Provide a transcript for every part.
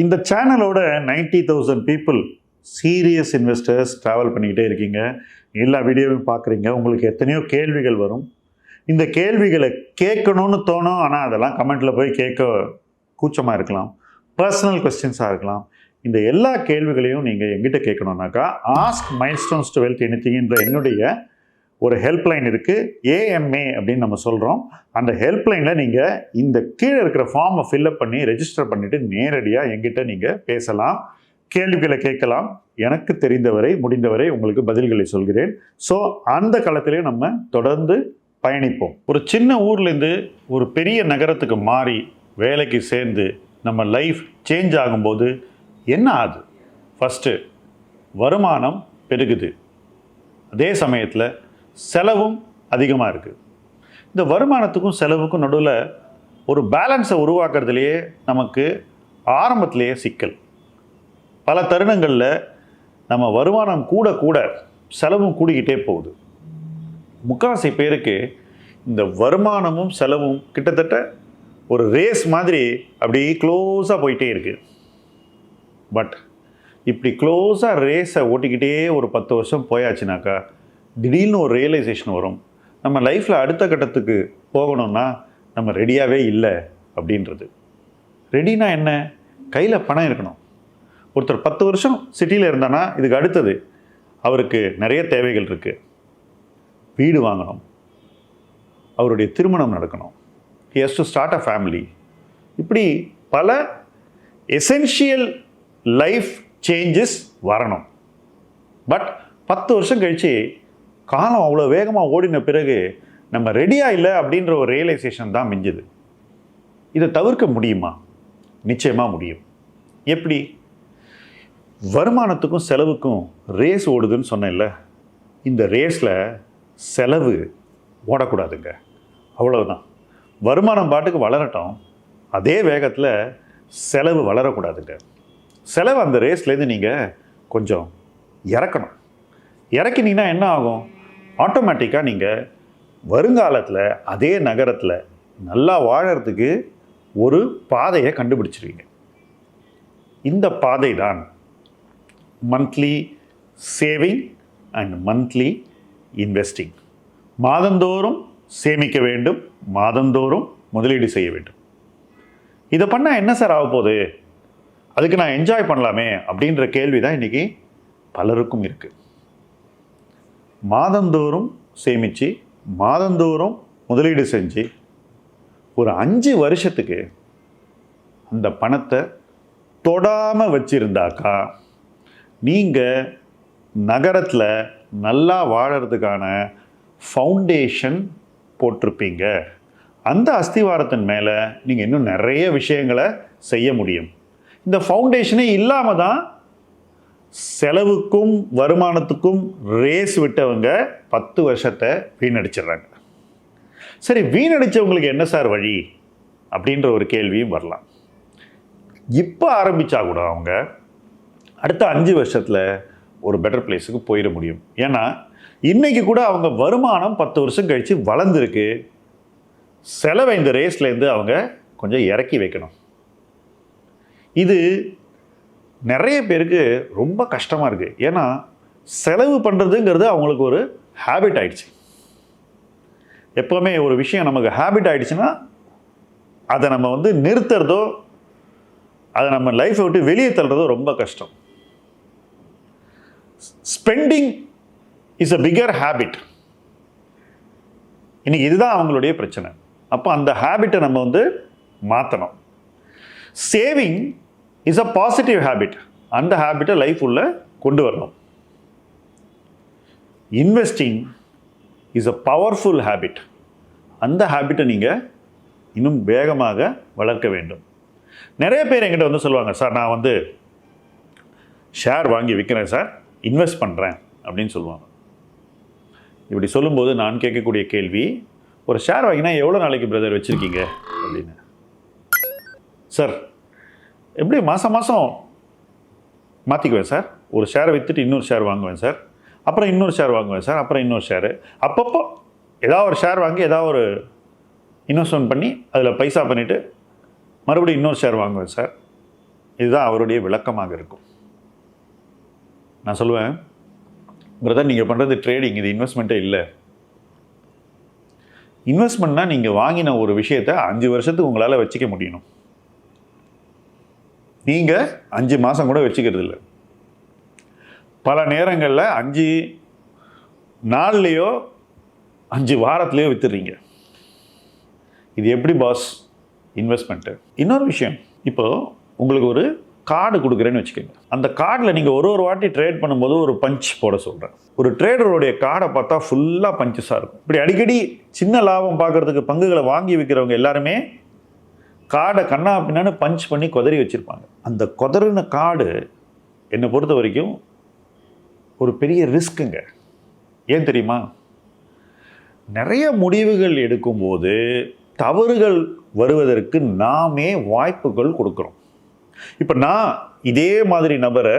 இந்த சேனலோட 90,000 people serious investors travel பண்ணிக்கிட்டே இருக்கீங்க. எல்லா வீடியோவும் பார்க்குறீங்க. உங்களுக்கு எத்தனையோ கேள்விகள் வரும். இந்த கேள்விகளை கேட்கணும்னு தோணும். ஆனால் அதெல்லாம் கமெண்ட்டில் போய் கேட்க கூச்சமாக இருக்கலாம். பர்சனல் கொஸ்டின்ஸாக இருக்கலாம். இந்த எல்லா கேள்விகளையும் நீங்கள் எங்கிட்ட கேட்கணுன்னாக்கா ஆஸ்க் மைல்ஸ்டோன்ஸ் டு வெல்த் எனிதிங்ன்ற என்னுடைய ஒரு ஹெல்ப்லைன் இருக்குது. AMA அப்படின்னு நம்ம சொல்கிறோம். அந்த ஹெல்ப்லைனில் நீங்கள் இந்த கீழே இருக்கிற ஃபார்மை ஃபில்அப் பண்ணி ரெஜிஸ்டர் பண்ணிவிட்டு நேரடியாக எங்கிட்ட நீங்கள் பேசலாம், கேள்விகளை கேட்கலாம். எனக்கு தெரிந்தவரை முடிந்தவரை உங்களுக்கு பதில்களை சொல்கிறேன். ஸோ அந்த காலத்திலேயே நம்ம தொடர்ந்து பயணிப்போம். ஒரு சின்ன ஊர்லேருந்து ஒரு பெரிய நகரத்துக்கு மாறி வேலைக்கு சேர்ந்து நம்ம லைஃப் சேஞ்ச் ஆகும்போது என்ன ஆகுது? ஃபஸ்ட்டு வருமானம் பெருகுது, அதே சமயத்தில் செலவும் அதிகமாக இருக்குது. இந்த வருமானத்துக்கும் செலவுக்கும் நடுவில் ஒரு பேலன்ஸை உருவாக்குறதுலையே நமக்கு ஆரம்பத்திலேயே சிக்கல். பல தருணங்களில் நம்ம வருமானம் கூட கூட செலவும் கூடிக்கிட்டே போகுது. முக்கால்வாசி பேருக்கு இந்த வருமானமும் செலவும் கிட்டத்தட்ட ஒரு ரேஸ் மாதிரி அப்படியே க்ளோஸாக போயிட்டே இருக்குது. பட் இப்படி க்ளோஸாக ரேஸை ஓட்டிக்கிட்டே ஒரு 10 வருஷம் போயாச்சுனாக்கா திடீர்னு ஒரு ரியலைசேஷன் வரும். நம்ம லைஃப்பில் அடுத்த கட்டத்துக்கு போகணும்னா நம்ம ரெடியாகவே இல்லை அப்படின்றது. ரெடினா என்ன? கையில் பணம் இருக்கணும். ஒருத்தர் 10 வருஷம் சிட்டியில் இருந்தானா இதுக்கு அடுத்தது அவருக்கு நிறைய தேவைகள் இருக்குது. வீடு வாங்கணும், அவருடைய திருமணம் நடக்கணும், he has to start a family. இப்படி பல எசென்ஷியல் லைஃப் சேஞ்சஸ் வரணும். பட் 10 வருஷம் கழித்து காலம் அவ்வளோ வேகமாக ஓடின பிறகு நம்ம ரெடியாக இல்லை அப்படின்ற ஒரு ரியலைசேஷன் தான் மிஞ்சுது. இதை தவிர்க்க முடியுமா? நிச்சயமாக முடியும். எப்படி? வருமானத்துக்கும் செலவுக்கும் ரேஸ் ஓடுதுன்னு சொன்னேன்ல, இந்த ரேஸில் செலவு ஓடக்கூடாதுங்க. அவ்வளவுதான். வருமானம் பாட்டுக்கு வளரட்டும், அதே வேகத்தில் செலவு வளரக்கூடாதுங்க. செலவு அந்த ரேஸ்லேருந்து நீங்கள் கொஞ்சம் இறக்கணும். இறக்கினீங்கன்னா என்ன ஆகும்? ஆட்டோமேட்டிக்காக நீங்கள் வருங்காலத்தில் அதே நகரத்தில் நல்லா வாழறதுக்கு ஒரு பாதையை கண்டுபிடிச்சிருவீங்க. இந்த பாதை தான் monthly saving and monthly investing. மாதந்தோறும் சேமிக்க வேண்டும், மாதந்தோறும் முதலீடு செய்ய வேண்டும். இதை பண்ணால் என்ன சார் ஆக போகுது? அதுக்கு நான் என்ஜாய் பண்ணலாமே அப்படின்ற கேள்வி தான் இன்றைக்கி பலருக்கும் இருக்குது. மாதந்தோறும் சேமித்து மாதந்தோறும் முதலீடு செஞ்சு ஒரு 5 வருஷத்துக்கு அந்த பணத்தை தொடாமல் வச்சுருந்தாக்கா நீங்கள் நகரத்தில் நல்லா வாழறதுக்கான ஃபவுண்டேஷன் போட்டிருப்பீங்க. அந்த அஸ்திவாரத்தின் மேலே நீங்கள் இன்னும் நிறைய விஷயங்களை செய்ய முடியும். இந்த ஃபவுண்டேஷனே இல்லாமல் தான் செலவுக்கும் வருமானத்துக்கும் ரேஸ் விட்டவங்க 10 வருஷத்தை வீணடிச்சிடுறாங்க. சரி, வீணடித்தவங்களுக்கு என்ன சார் வழி அப்படின்ற ஒரு கேள்வியும் வரலாம். இப்போ ஆரம்பித்தா கூட அவங்க அடுத்த 5 வருஷத்தில் ஒரு பெட்டர் பிளேஸுக்கு போயிட முடியும். ஏன்னா இன்றைக்கி கூட அவங்க வருமானம் 10 வருஷம் கழித்து வளர்ந்துருக்கு. செலவை இந்த ரேஸ்லேருந்து அவங்க கொஞ்சம் இறக்கி வைக்கணும். இது நிறைய பேருக்கு ரொம்ப கஷ்டமாக இருக்குது. ஏன்னா செலவு பண்ணுறதுங்கிறது அவங்களுக்கு ஒரு ஹேபிட் ஆகிடுச்சு. எப்போவுமே ஒரு விஷயம் நமக்கு ஹேபிட் ஆகிடுச்சுன்னா அதை நம்ம நிறுத்துறதோ அதை நம்ம லைஃப்பை விட்டு வெளியே தள்ளுறதோ ரொம்ப கஷ்டம். Spending is a bigger habit. இன்னைக்கு இதுதான் அவங்களுடைய பிரச்சனை. அப்போ அந்த ஹேபிட்டை நம்ம மாற்றணும். Saving is a positive habit. அந்த ஹேபிட்டை லைஃப் உள்ள கொண்டு வரணும். Investing is a powerful habit. அந்த ஹேபிட்டை நீங்கள் இன்னும் வேகமாக வளர்க்க வேண்டும். நிறைய பேர் என்கிட்ட சொல்லுவாங்க, சார் நான் ஷேர் வாங்கி விற்கிறேன் சார், இன்வெஸ்ட் பண்ணுறேன் அப்படின்னு சொல்லுவாங்க. இப்படி சொல்லும்போது நான் கேட்கக்கூடிய கேள்வி, ஒரு ஷேர் வாங்கினா எவ்வளோ நாளைக்கு பிரதர் வச்சுருக்கீங்க அப்படின்னு. சார் எப்படி மாதம் மாற்றிக்குவேன் சார். ஒரு ஷேரை விற்றுட்டு இன்னொரு ஷேர் வாங்குவேன் சார், அப்புறம் இன்னொரு ஷேர் வாங்குவேன் சார், அப்புறம் இன்னொரு ஷேரு. அப்பப்போ ஏதாவது ஒரு ஷேர் வாங்கி ஏதாவது ஒரு இன்வெஸ்ட்மெண்ட் பண்ணி அதில் பைசா பண்ணிவிட்டு மறுபடியும் இன்னொரு ஷேர் வாங்குவேன் சார். இதுதான் அவருடைய விளக்கமாக இருக்கும். நான் சொல்லுவேன், பிரதர் நீங்கள் பண்ணுறது ட்ரேடிங், இது இன்வெஸ்ட்மெண்ட்டே இல்லை. இன்வெஸ்ட்மெண்ட்னா நீங்கள் வாங்கின ஒரு விஷயத்தை 5 வருஷத்துக்கு உங்களால் வச்சுக்க முடியணும். நீங்கள் 5 மாதம் கூட வச்சுக்கிறது இல்லை. பல நேரங்களில் 5 நாள்லேயோ 5 வாரத்துலேயோ வித்துடுறீங்க. இது எப்படி பாஸ் இன்வெஸ்ட்மெண்ட்டு? இன்னொரு விஷயம், இப்போது உங்களுக்கு ஒரு கார்டு கொடுக்குறேன்னு வச்சுக்கோங்க. அந்த கார்டில் நீங்கள் ஒரு வாட்டி ட்ரேட் பண்ணும்போது ஒரு பஞ்ச் போட சொல்கிறேன். ஒரு ட்ரேடருடைய கார்டை பார்த்தா ஃபுல்லாக பஞ்சஸாக இருக்கும். இப்படி அடிக்கடி சின்ன லாபம் பார்க்குறதுக்கு பங்குகளை வாங்கி விற்கிறவங்க எல்லாருமே கார்டை கண்ணா பின்னான்னு பஞ்ச் பண்ணி கொதறி வச்சுருப்பாங்க. அந்த கொதறின கார்டு என்னை பொறுத்த வரைக்கும் ஒரு பெரிய ரிஸ்க்குங்க. ஏன் தெரியுமா? நிறைய முடிவுகள் எடுக்கும்போது தவறுகள் வருவதற்கு நாமே வாய்ப்புகள் கொடுக்குறோம். இப்போ நான் இதே மாதிரி நபரை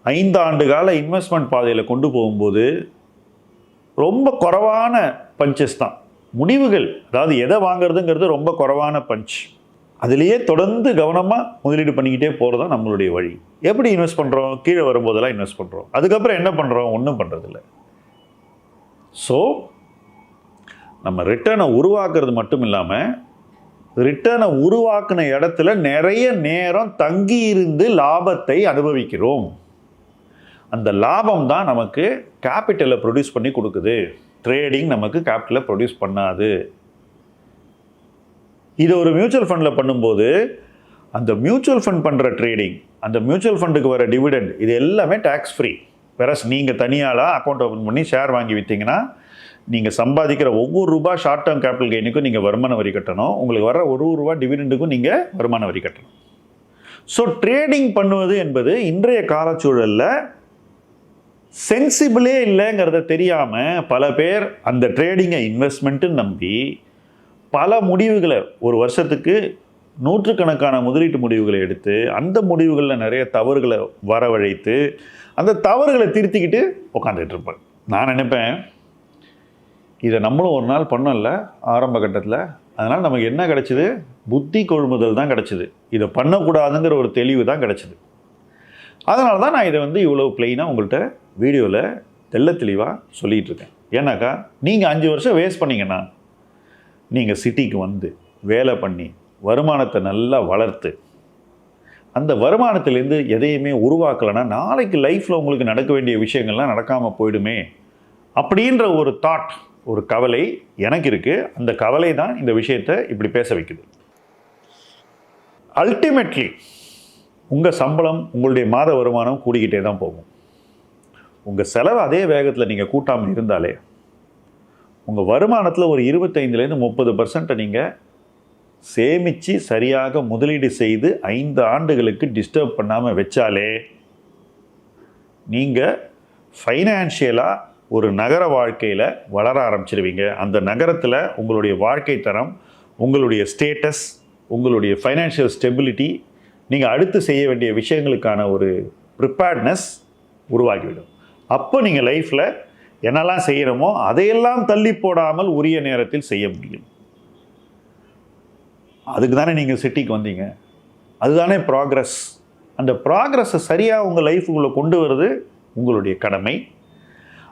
5 ஆண்டு கால இன்வெஸ்ட்மெண்ட் பாதையில் கொண்டு போகும்போது ரொம்ப குறைவான பஞ்சஸ் தான் முடிவுகள். அதாவது எதை வாங்குறதுங்கிறது ரொம்ப குறைவான பஞ்ச். அதுலேயே தொடர்ந்து கவனமாக முதலீடு பண்ணிக்கிட்டே போகிறது தான் நம்மளுடைய வழி. எப்படி இன்வெஸ்ட் பண்ணுறோம்? கீழே வரும்போதெல்லாம் இன்வெஸ்ட் பண்ணுறோம். அதுக்கப்புறம் என்ன பண்ணுறோம்? ஒன்றும் பண்ணுறதில்ல. ஸோ நம்ம ரிட்டர்னை உருவாக்குறது மட்டும் இல்லாமல் ரிட்டர்னை உருவாக்குன இடத்துல நிறைய நேரம் தங்கி இருந்து லாபத்தை அனுபவிக்கிறோம். அந்த லாபம் தான் நமக்கு கேபிட்டலை ப்ரொடியூஸ் பண்ணி கொடுக்குது. ட்ரேடிங் நமக்கு கேபிட்டலை ப்ரொடியூஸ் பண்ணாது. இது ஒரு மியூச்சுவல் ஃபண்டில் பண்ணும்போது அந்த மியூச்சுவல் ஃபண்ட் பண்ணுற ட்ரேடிங், அந்த மியூச்சுவல் ஃபண்டுக்கு வர டிவிடெண்ட், இது எல்லாமே டேக்ஸ் ஃப்ரீ. வேற நீங்கள் தனியாளாக அக்கௌண்ட் ஓப்பன் பண்ணி ஷேர் வாங்கி விற்றீங்கன்னா நீங்கள் சம்பாதிக்கிற ஒவ்வொரு ரூபா ஷார்ட் டேர்ம் கேபிட்டல் கெயினுக்கும் நீங்கள் வருமான வரி கட்டணும். உங்களுக்கு வர ஒரு ரூபா டிவிடெண்டுக்கும் நீங்கள் வருமான வரி கட்டணும். ஸோ ட்ரேடிங் பண்ணுவது என்பது இன்றைய காலச்சூழலில் சென்சிபிளே இல்லைங்கிறத தெரியாமல் பல பேர் அந்த ட்ரேடிங்கை இன்வெஸ்ட்மெண்ட்டுன்னு நம்பி பல முடிவுகளை, ஒரு வருஷத்துக்கு நூற்றுக்கணக்கான முதலீட்டு முடிவுகளை எடுத்து அந்த முடிவுகளில் நிறைய தவறுகளை வரவழைத்து அந்த தவறுகளை திருத்திக்கிட்டு உட்காந்துட்டு இருப்பேன். நான் நினைப்பேன், இதை நம்மளும் ஒரு நாள் பண்ணல ஆரம்ப கட்டத்தில். அதனால் நமக்கு என்ன கிடச்சிது? புத்தி கொள்முதல் தான் கிடச்சிது. இதை பண்ணக்கூடாதுங்கிற ஒரு தெளிவு தான் கிடச்சிது. அதனால தான் நான் இதை இவ்வளோ பிளெயினாக உங்கள்கிட்ட வீடியோவில் தெள்ள தெளிவாக சொல்லிகிட்டு இருக்கேன். ஏன்னாக்கா நீங்கள் 5 வருஷம் வேஸ்ட் பண்ணிங்கன்னா நீங்கள் சிட்டிக்கு வந்து வேலை பண்ணி வருமானத்தை நல்லா வளர்த்து அந்த வருமானத்திலேருந்து எதையுமே உருவாக்கலைன்னா நாளைக்கு லைஃப்பில் உங்களுக்கு நடக்க வேண்டிய விஷயங்கள்லாம் நடக்காமல் போயிடுமே அப்படின்ற ஒரு தாட், ஒரு கவலை எனக்கு இருக்குது. அந்த கவலை தான் இந்த விஷயத்தை இப்படி பேச வைக்குது. அல்டிமேட்லி உங்கள் சம்பளம், உங்களுடைய மாத வருமானம் கூடிக்கிட்டே தான் போகும். உங்கள் செலவு அதே வேகத்தில் நீங்கள் கூட்டாமல் இருந்தாலே உங்கள் வருமானத்தில் ஒரு 25% 30% நீங்கள் சேமித்து சரியாக முதலீடு செய்து 5 ஆண்டுகளுக்கு டிஸ்டர்ப் பண்ணாமல் வச்சாலே நீங்கள் ஃபைனான்ஷியலாக ஒரு நகர வாழ்க்கையில் வளர ஆரம்பிச்சிருவீங்க. அந்த நகரத்தில் உங்களுடைய வாழ்க்கை தரம், உங்களுடைய ஸ்டேட்டஸ், உங்களுடைய ஃபைனான்ஷியல் ஸ்டெபிலிட்டி, நீங்கள் அடுத்து செய்ய வேண்டிய விஷயங்களுக்கான ஒரு ப்ரிப்பேர்ட்னஸ் உருவாகிவிடும். அப்போ நீங்கள் லைஃப்பில் என்னெல்லாம் செய்யணுமோ அதையெல்லாம் தள்ளி போடாமல் உரிய நேரத்தில் செய்ய முடியும். அதுக்கு தானே நீங்கள் சிட்டிக்கு வந்தீங்க. அதுதானே ப்ராக்ரஸ். அந்த ப்ராக்ரஸை சரியாக உங்கள் லைஃபுக்குள்ளே கொண்டு வருது உங்களுடைய கடமை.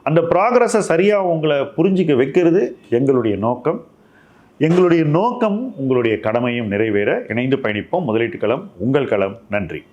அந்த ப்ராக்ரஸை சரியாக உங்களை புரிஞ்சிக்க வைக்கிறது எங்களுடைய நோக்கம். எங்களுடைய நோக்கம் உங்களுடைய கடமையும் நிறைவேற இணைந்து பயணிப்போம். முதலீட்டு களம் உங்கள் களம். நன்றி.